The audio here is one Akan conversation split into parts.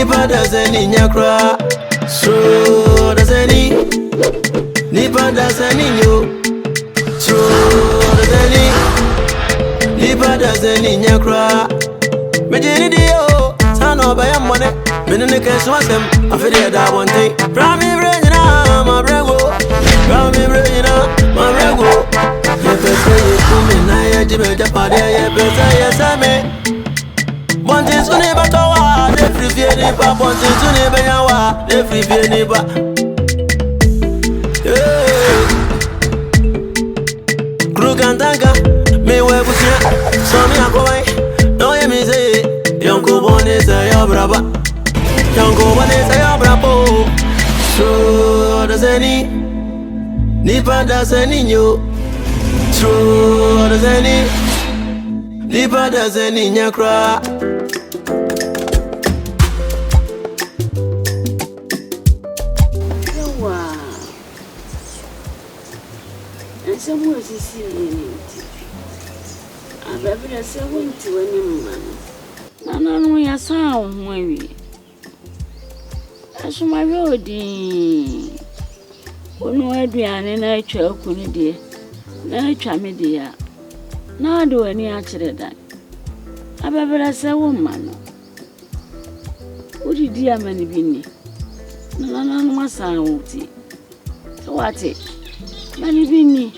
Nipa doesn't in your cry. So doesn't he? Nipa doesn't in you. So doesn't he? Nipa doesn't in your cry. Majini dio, son of a money. Minute cash was him. I feel that one thing. Prami Brena, my brego. Prami Brena, my brego. If I say you come in, I Jimmy Japadi, I better yes, I may. One thing to never tower, the free neighbor, one thing to never yawa, the free neighbor. Crook and tanker, may wear with you. So me, I go away. No, you may say, young Cobon is a brava. Young Cobon is a bravo. So does any Nipa does any you? So does any Nipa does any in your cry? Some was seeing I better say, went to any man. No, no, we are sound, maybe. As my road, when we be an nature, couldn't dear, nature media. Now do any answer that. I better say, woman. Would you dear many binny? No, my son, what it? Many binny.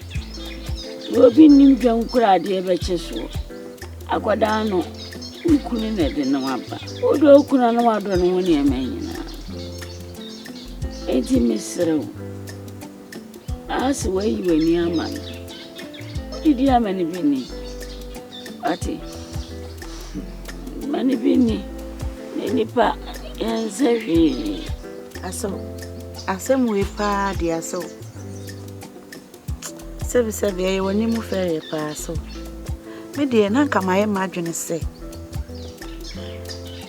You be named young crowd, dear Betches. Aquadano, you couldn't have been no upper. Although couldn't know I don't know any man. 80 Miss Ask where you were near man. Did you have many binny? Atty Many binny, any part, and say, I saw. I some way pa, dear so. Seven, when you move very pass. Me dear, Nanka, my imagine say.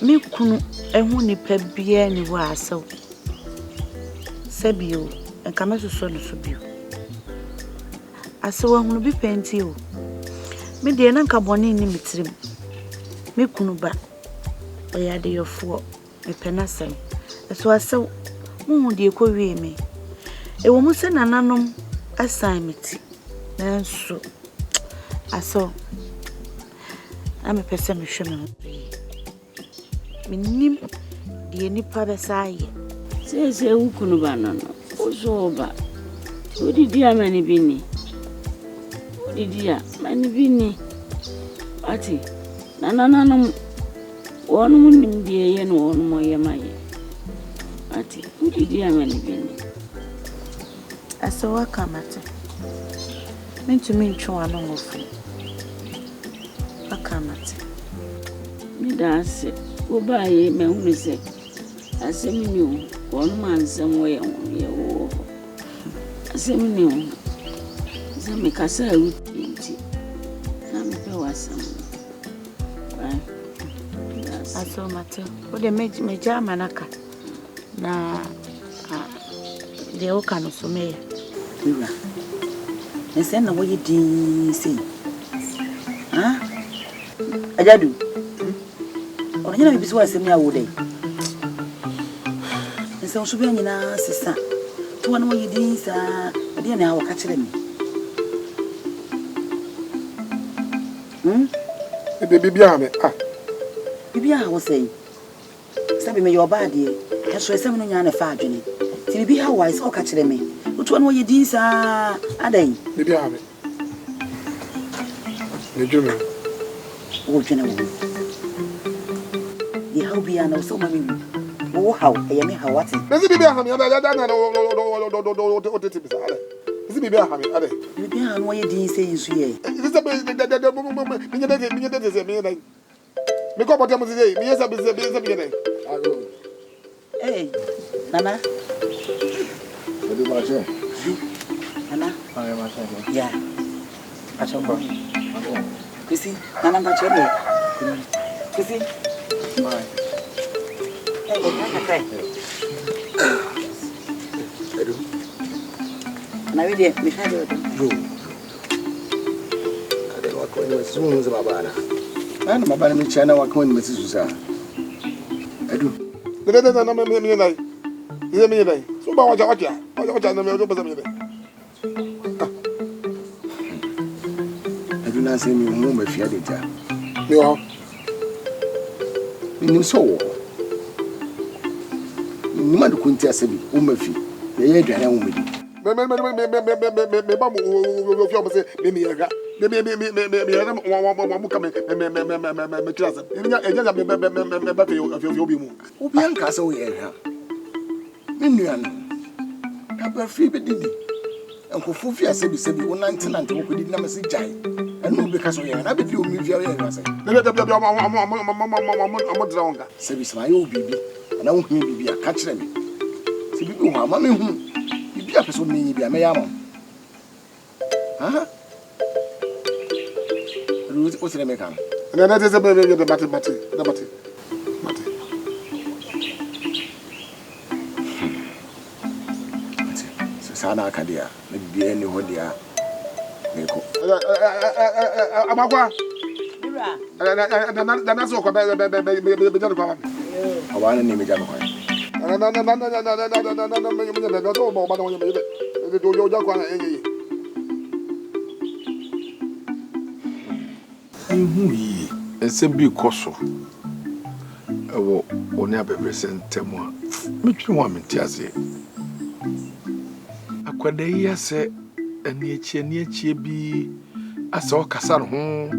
Me couldn't and won't nip be anywhere so. Sebio, and come as a son of Subio. I saw one will be paint you. Me dear, Nanka Bonnie Nimitrim. Me couldn't back. I had your four, a penasem. So I saw, Moon dear, could me. A woman send an annum assignment. And so I saw. I'm a person of Sherman. Minim, the any pabasai. Says a Wukunubana, also over. Who did dear many binny? Who did dear many binny? Atty, Nananum, one woman dear and one more yamay. Atty, who did dear many binny? I saw a come at it. Meant to mean Chuan of a come at it. Me dance it. Go buy a man who said, I say me knew 1 man somewhere on your war. I say me knew. Some make us a root into some was some. I saw matter. What they made me Germanaka. Na the Okan so me. And send away DC. Huh? Ajadu. Or you know, if it was a mere wood. And so should be in our sister. To one way, these are a dear now catching me. Baby, ah, Baby, I was saying, Sabi me your body, has for 7 on your farging. See, be how wise or catching me. Which one way these are they? Baby, I mean, the German. Oh, General. The how be an also many. Oh, how I am how what is it? Baby, I mean, Baby, I know you didn't say is here. Hey, Nana. Nana? Yeah. I shall go. Chrissy, Nana, my children. Chrissy? Hey, and I really had it. I don't want to soon as my banner. And my banner, China, what going with Susan? I do. Na me nai. Is me nai. So ba wacha na me do ba me nai. Edu na say me mo ma fia de ja. Me ho. Ni so wo. Ni ma do kunti asabi o ma fi. Ye aduane wo me di. Me ba mo fi o say me yega. Me yega mo ka me trasa. Eja me ba fi obi mu. Obi anka say wo ye ha. Me nuan. Ka ba fi be didi. Enkofu fi asabi sabi wo nante wo kodi na me se jai. Enu be ka so ye na be di o mi fi o ye na say. Me be am drawonga. Sabi sama yo bibi. Na wo hu bibi aka kire me. Se bibi ho ama me hu. Bibi a person ni bi a me ya mo. Ha? Ruzi o se me kan. Na say be bati. Sana akadia na bibia ni ho dia neko Amakwa Mira na so ko be jalo kwa awana ni meja no kwa na to mo ba no be do yo ja kwa enyi yi ensem bi koso ewo oni abebrese ntemu a metwe ho amentiase akwada yi ase ani achie bi asa o kasa no ho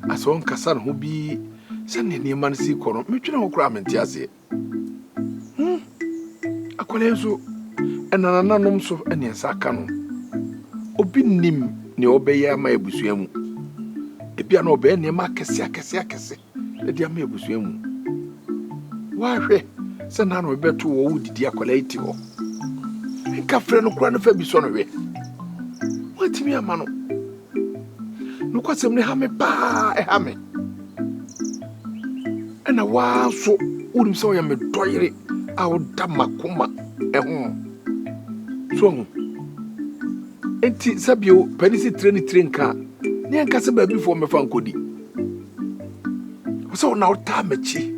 asa on kasa no ho bi se ne man si koro metwe ho kura amentiase akwada enso enananom so eni ensa aka no obi nim ne obeye ama ebusua mu ebia no obeye ne ma akese edi ama ebusua mu wa hwe se na no beto wo wudidi akwada iti ho nka frɛ no kura no fa bi so no we watimi ama no no kwasem ne ha me pa ha me ena wa so urim so ya me doyere a woda makoma ho so ho enti sabio panisi treni ka ne anka se ba bi fo me fa nkodi so na wota machi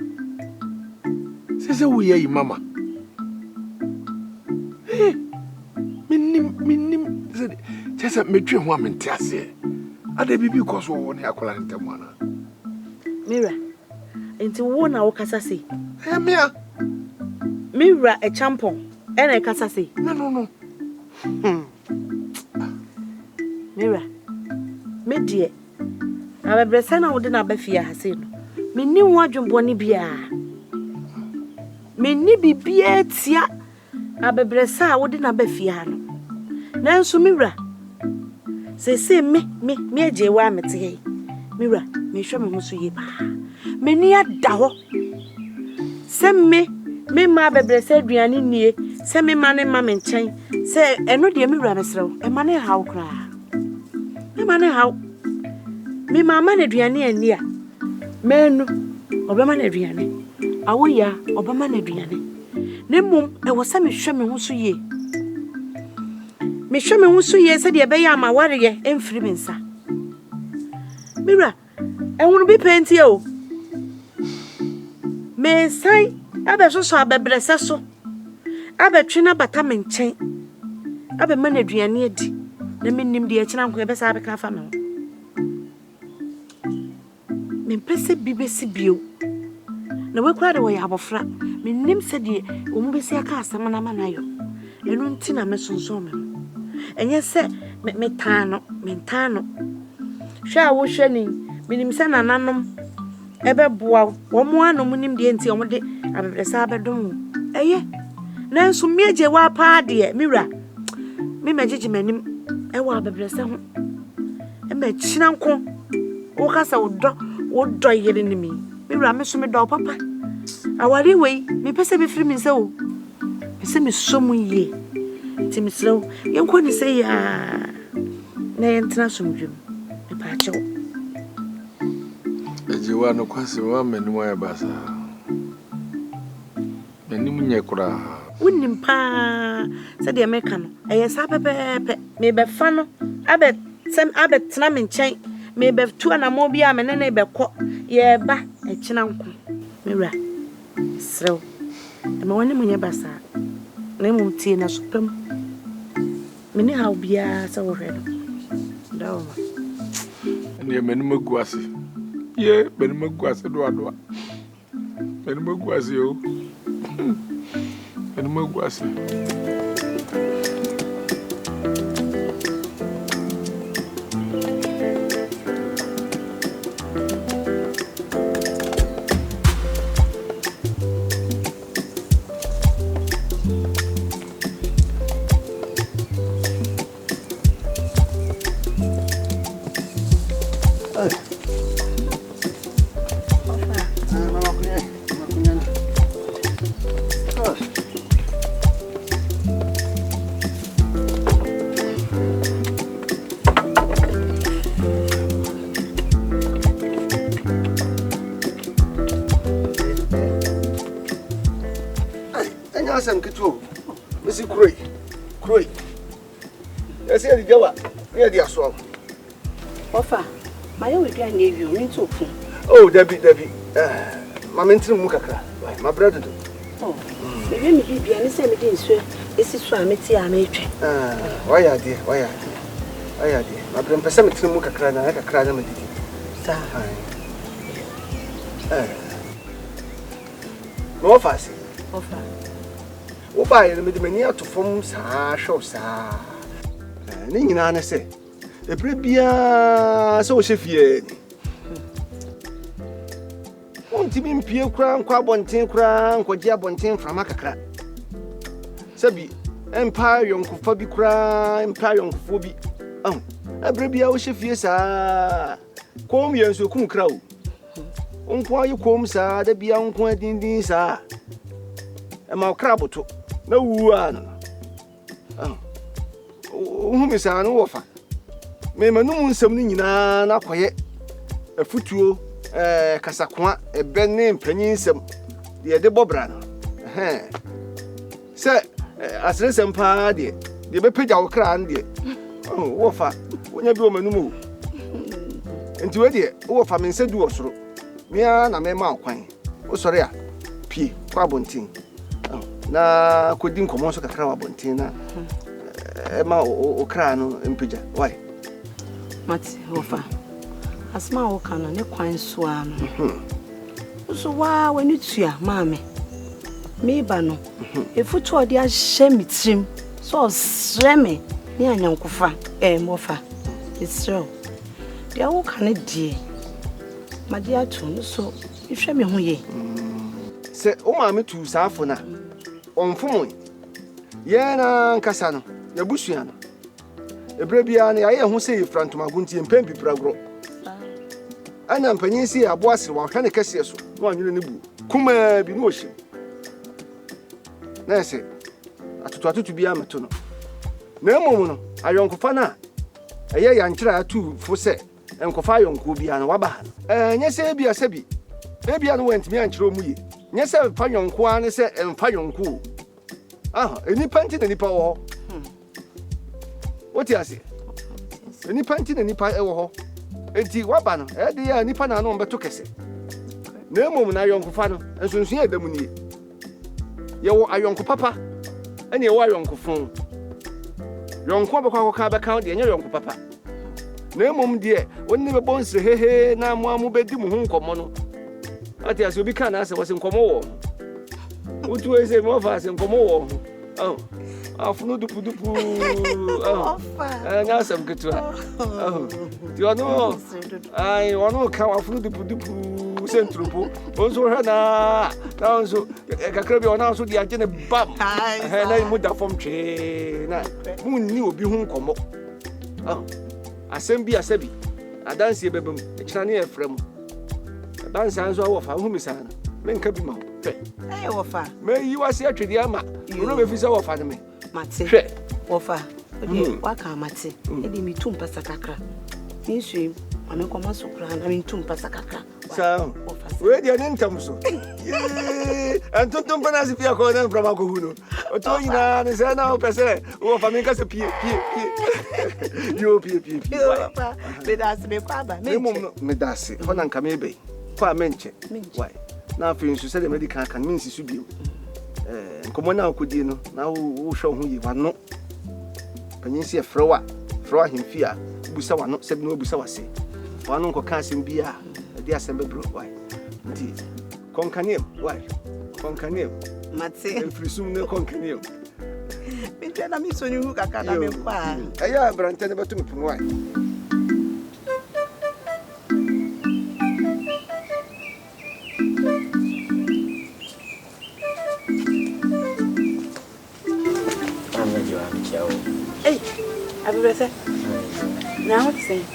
sese wo ye mama minim sese metwe ho amentiase ada bibi koso wo ne akola ntemu ana Mira enti wo na wo kasa se mia Mira e champon ena e kasa se no Mira me die abebrese na wo de na bafia ha se no menni ho adwombo ne bia menni bibia tia abebrese a wo de na bafia no nanso Mira se me aje wa mete Mira me hwe me ho so ye ba meni ada ho se me ma abebrese aduane nie se me ma ne ma me nchen se eno de Mira mesrew e ma ne hawo kra e ma ne hawo me mama na aduane ani a menu obema na aduane awoya obema na aduane ne mum e wo se me hwe me ho so ye me hwe me ho so ye se de be ya ma wareye emfiri me nsa Mira ehunu bi penti o me sai abe so abebrese so abetwe na bata me nchen abe ma na aduane adi na mennim de akina nko e be sa abeka fa me pese bibesi bio na we kura de wo ya abofra mennim se de wo mu besi aka asama na manayo enu nti na mesonso me enye se me tano hwa wo hwa ni mennim se nananom ebe boa wo mu anom nim de nti wo de abebresa abedom eye nanso me aje wa pa de Mira me magege manim e wa abebresa ho e ma china nko wo kasa wo do yere ni mi Mira me so me do papa awari wei me pese be firi mi se o pese me so mu ye ti mi slow yenko ni se ya na yentra so mdwem me pa chew ejiwa no kwase wa menu ya basa menim nye kura wonnim pa se de meka no eye sa pepepe me be fa no abe tena me nchen me be tu ana mo bia me ne be ko ye ba e china nko Mira srew ma wone munye basa na mu tie na sopam mene ha bia sa wo hwe no dawo ma ne menum guase ye menum guase do ado menum guase yo menum guase Asam kito misi kroi ese di jawa e di aso ofa maye we dua na ewi o nti ofu oh dabi ma mentri mu kakra ma brother do oh me bibia ni se me di nsu esi so a meti a metwe waya de ma brother pesa mentri mu kakra na me di sa no fasi ofa wo ba ye me de mani atofom saa hwo saa ni nyina na se ebre bia se wo hwefie onti bi mpie kura nkwa abonten kura nkwaji abonten frama kakra sabi empire yonkufa bi kura empire yonkufo bi ebre bia wo hwefie saa kom yenso kum kra o nkwa yi kom saa da bia nkwa dindin saa ma kra boto na wuwa no uhumi saa no wofa me manum nsam ni nyina na koye afutuo kasakoa ebe ne mpanyin nsam de bobra no se asresem pa de be pagya wo kra an de wofa wonya bi o manum o enti we de wofa me nsa du osoro me na me ma kwan wo sore a pie kwa bontin na kodi nkomo so kakra wa bontin na ma o kra no mpagya why mati wofa asma wo kana ne kwan so ano so wa wani tua maame me ba no efutu odi a hye mitrim so sreme ni anyankofa mofa israel dia wo kana die madi atu no so ihwe me ho ye se o maame tu saafo na onfomo ye na nkasa no ya busua no ebre bia na ye ho se yefrantoma gunti empempi pragro ana mpanyin si abo asere wa hwa ne kase so no anwene ne bu kuma bi no ohim na se atutu bia meto no na emom no ayonkofa na eye ya nkyira atu fo se enkofa ayonko bia na waba nye se bia sebi ebia no wentimi ankyira omuye nye se fa yonko ane se emfa yonko enipa nti na nipa wo woti ase enipa nti na nipa ewo ho enti waba no de ya nipa na no mbeto kese na emom na ayonkofa no ensonsun adamu nie ye wo ayonko papa ene ye wo ayonko fon yonko bekwa ko ka beka de nye yonko papa na emom de wonni be bonsre hehe na amu bedi mu hu nkomo no ati ase obi kana ase wose nkomo wo utu ese mo fa ase nkomo wo afunu dupu nga sam ketwa ti ono ai ono ka afunu dupu sentropo onso hana na onso kakra bi ona so di agene bam na mu da fom twe na munni obi hu nkomo asem bi asabi adanse bebem ekira ne efrem adanse anso awofa hu misana menka bi ma pe wofa me yi wase atwedi ama no be fisa wofa ne me mate wofa waka mate edi mi tumpa sakakra nsu ame koma sokra na mi tumpa sakakra sa we dia nentam so antontom bana se pia ko na from akohu no o to ina ne se na o pese wofa me ka se pie yo pie wofa me das me kwaba me das ho na nka me be kwa menche why na afi nsu se de medical kan me nsi su bio nkomo na akodi no na wo hwe ho yi wano panyin se frewa himfi a busa wano se bi no busa wase wano nko ka asem bia de asem bebro why nti konkanem why konkanem Mate. Frisum ne konkanem Pinche na mi sonho hu kaka na me pa. Aya brante ne betu me punu why Hey, Abibese. Now what's saying?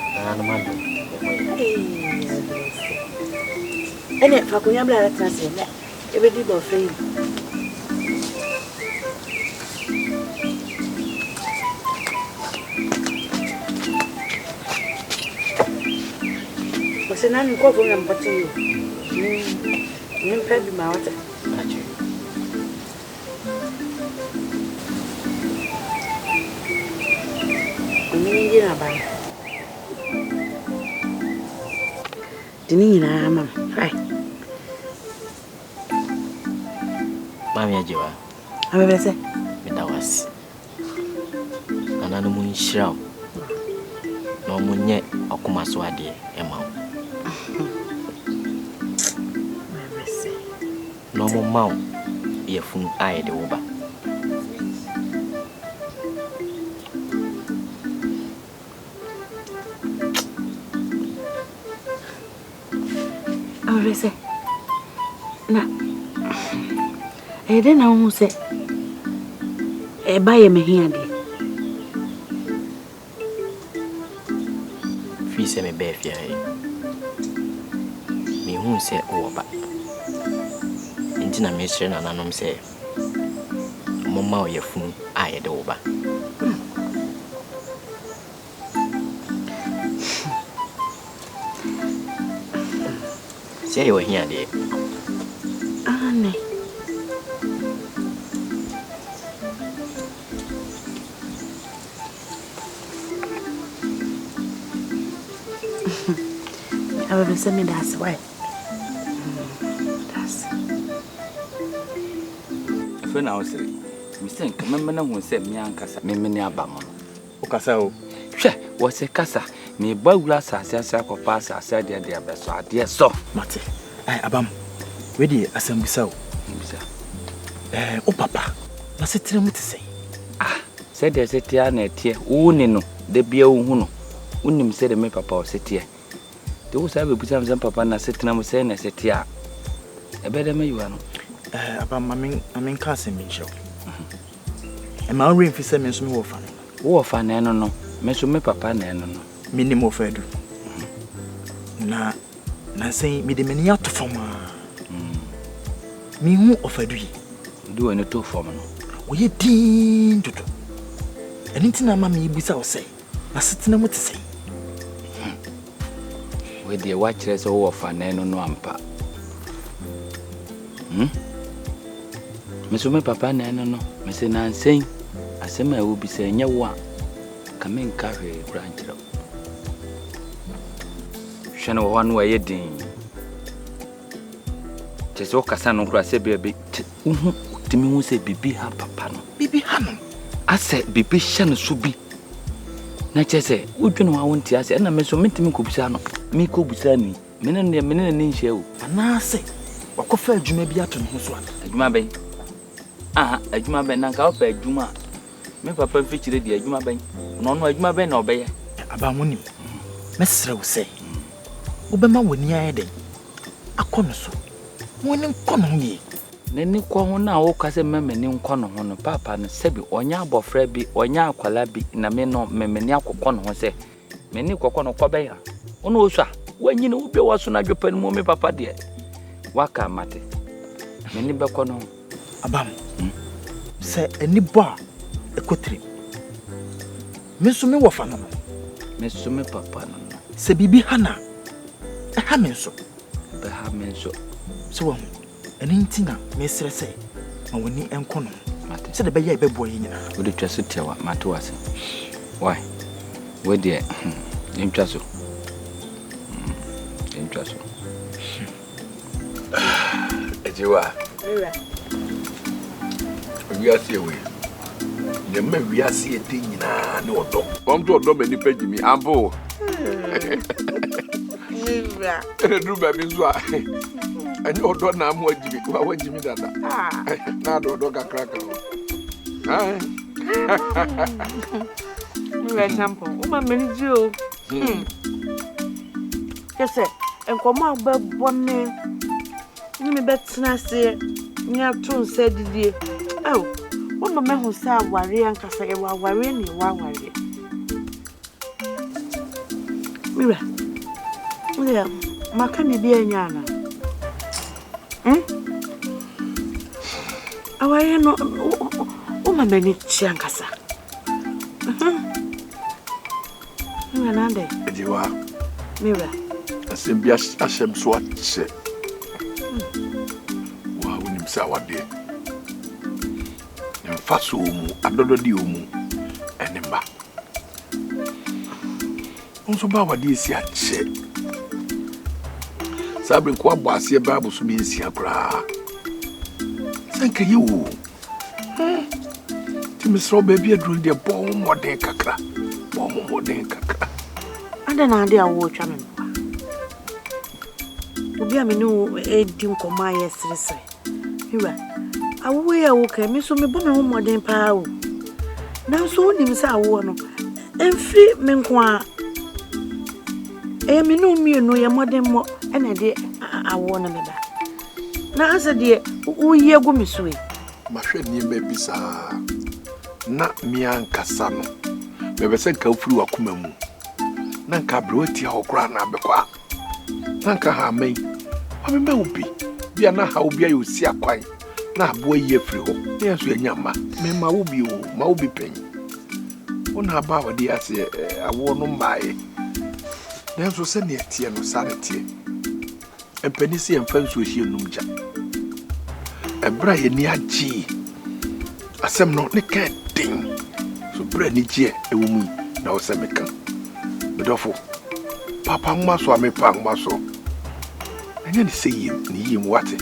And if I could have a translate, every day of fame. What's an uncovered and what to you? You pay my water. Dini na mama. Hai. Mami ajewa. Abibese. Medawasi. Ananu mu nhyira. No munye akumaso ade ema. Abibese. No mu maw yefun ayede wo ba. Abibese. Na. Ede na hu se. E ba ye mehia de. Fi se me be fia e. Me hu se wo ba. Nti na me hire na nanom se. Mo maw yefun ayede wo ba. Se yo hia de. Ane. Abibese me that's why. That's. Fe na osiri. Mi se nka memme na hu se mi ankasa memme ne aba mo. O kasa o. Hwe, wo se kasa. Me ba wura asase akopa asase de abeso ade so. Mate. Ai abam. We di asambisa o. Mbisa. O papa. Na se tire mu te sei. Ah, se de se tia na etie. Wo ni no, de bia wo hu no. Unim se de me papa o se tie. De wo sa be busa me papa na se tena mu se na se tia. Ebe de me yiwa no. Abam mamen ka se me ncho. Ma ori mfi se me nso me wo fa no. Wo fa na no no. Me so me papa na no no. Minim ofedu. Na say me de meni atofama. Mi hu ofedu yi. Do ene to fom no. Oye din dudu. Eni ntina ma me ibisa o say. Asetena mu te say. We de wa kire se wo fa na no ampa. Me so me papa na no. Me se na nsen. Asema e wo bi se nya wo a. Ka me nka hwe branchira. Shana wo wan wa yedin. Jeso kasa no kura se bebe. Timi hu se bibi ha papa no. Bibi ha no. Ase bibi hye so bi. Na chese udwene wa wonti ase na me so mentimi ko bisa no. Me ko bisa ni. Mene ne nhye o. Ana se wakofa adwuma bi ato no ho so a. Adwuma ben. Aha, adwuma ben na nka ofa adwuma. Me papa mfichire di adwuma ben. No adwuma ben na obeye. Aba monim. Mesre wo se. Obema woni ayede. Akono so. Woni nkono yi. Neni kwa ho na wo kase memeni nkono ho no papa no sebi onya abofra bi onya akwala bi na me no memeni akokono ho se. Meni kokono kobe ya. Ono osua. Wanyine wo be waso na dwopa no me papa de. Waka mate. Meni be kono. Abam. Se eni bo a ekotrim. Me so me wofa no. Me so me papa no. Se bibi hana. E ha me so. Be ha me so. So wo eni ntina me sere se. Ma woni enkono. Mate. Se de be ya e be bo yi nyina. Wo de twaso tewa mate wase. Why? We de ntwaso. Ntwaso. Ejiwa. We are here. The men we are seeing thing na no do. Come to do many page me ambo. Mira. Do baby so. And you do na mo Jimmy. Wa Jimmy dada. Na do kakra ka. Ah. Mira champo. O ma meni ji o. Kese, enkomo agba bone. Ni me betina se. Ni atun se didie. Oh. What my man who said, worry and cafe, worry and you are worried. Mira, yeah, my can be a yana. I know, oh, my many chiancasa. Miranda, You are. Mira, A symbias Ashem Swat said. Wow, when him say what day. Faso mu adododi omu enimba onso ba wade esi ache sabre ko abo ase ba bo so bi esi akra sanka yi wo ti misro ba bi aduru de bo moden kakra anda na ade awo twa me obi amenu edi nkoma yesresre Mira awo ya wo ka mi so me bo me ho modern pa o na so onim sa awo no emfri me nko a me no mienu ye modern mo na de awo na me da na asa de wo ye gu me so e ma hwe ni me bisa na mi ankasa no me be se nka ofuri wakoma mu na nka broti a okra na abekwa na nka ha mai wa me obi bia na ha obi ayo si akwan na boy ye free ho na so anyama me ma wo bi o ma wo bi pen wona ba wadi ase awo no mbae na so se ne tie no sare tie empani se emfa nso hie numja ebra ye ni agi asem no ne ka din so bra ni gie ewo mu na wo se meka bedofo papa ngma so amepa ngma so anya ni se yim ni yim wate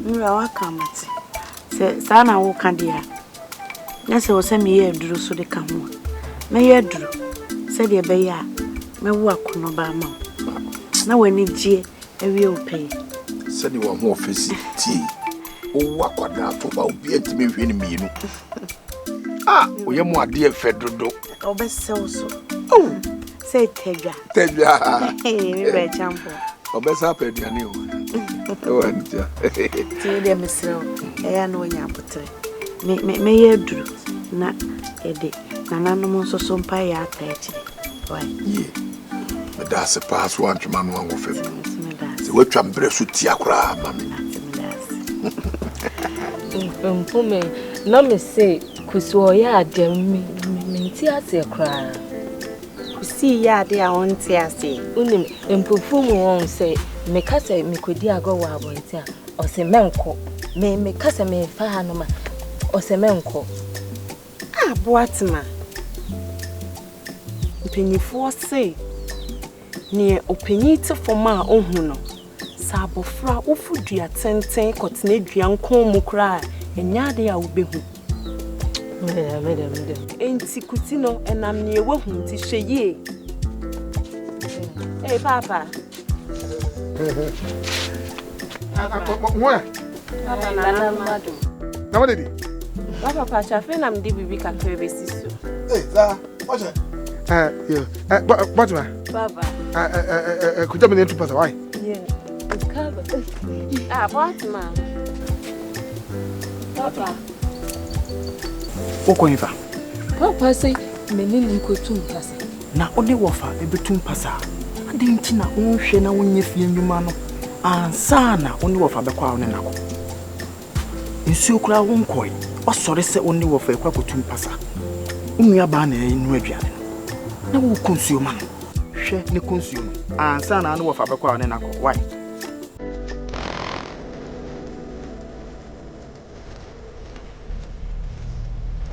Mira wakamati se sana wo kandia na se wo se me ye duru so de ka ho me ye duru se de be ya me wo akono ba ma na wani gie ewie opei se de wo ho ofisi ti o wakwada to ba obi antime hwe ni mienu o ye mo ade efe dodo o be se wo so oh se tedwa me be champo o be sa pe duane o Wanja. Ti de misro. Ya no nya apotre. Me ye duru na ede. Na nanom so so mpa ya ata ekire. Why? Ye. Me da se pass one to man one of them. Se we twa mbre so ti akura mami. Mpume na me say kuso ya adem me ti ase akura. Kusi ya ade a won ti ase. Unim mpufu mu won say me kase me kodi ago wa abonti a o se menko me kase me fa ha no ma o se menko boatima mpanyifo say ne opanyite foma ohu no sa abofra ofudua tenten kotena dua nkon mu kra enya de a wobehu me enti kuti no enam ne ewohu ti hweye papa Moya. Na what did he? Papa chafe na mdi bibi kakwe besiso. Za, watch it. Yeah. What ma? Baba. Could you be to pass away? Yeah. Cover. What ma? Papa. Woko yifa. Papa say me ni nkotum pasa. Na ode wofa ebetum pasa. Ade nti na wonhwe na wonye fie ndwuma no. Ansa na ode wofa bekwa wo ne nako. Nsuo kura wonkoi. Osore se ode wofa ekwa kotum pasa. Unua ba na enu aduane no. Na wo konsuo ma no. Hwe ne konsuo no. Ansa na ade wofa bekwa wo ne nako. Why?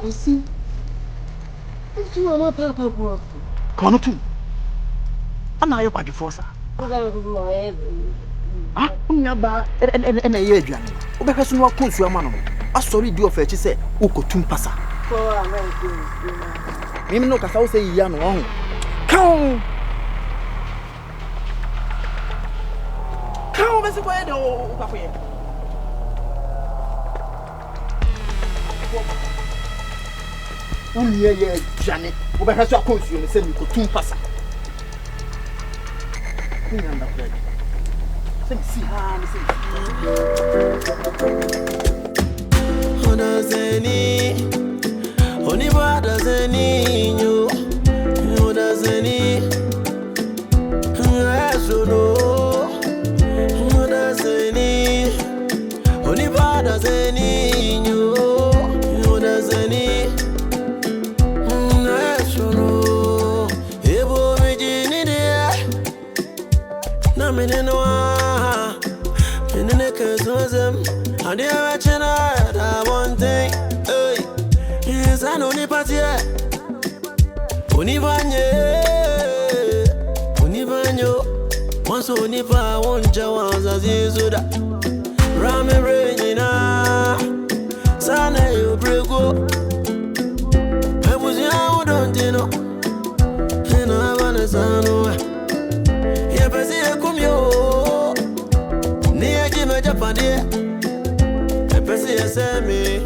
Kosi. Tu mama papa go. Kono tu. Ana ayo kwadifo sa. Ah, unyaba ene ye aduane. Wo behwe so no akonsu ama no. Asori di ofa chi se ukotum pasa. Ko amen ko. Mimi no kasa wo se yiya no ho. Kaun. Kaun besi ko ye de o ka foye. Unye ye aduane. Wo behwe so akonsu no se ukotum pasa. Unyanda kwa. Odazeni, oniba dazeni nyo, odazeni, asono, odazeni, oniba dazeni nyo, odazeni, asono, ebo mijini de, na menenwa. And the watching I one thing, hey, yes, I know the party, Univanyo, once Univa won't jawas as you that Rame Regina, Sana, you break up. I was young, don't you know? And I want to say, yeah, but see, I come yo, near Jimmy Japan. Say me,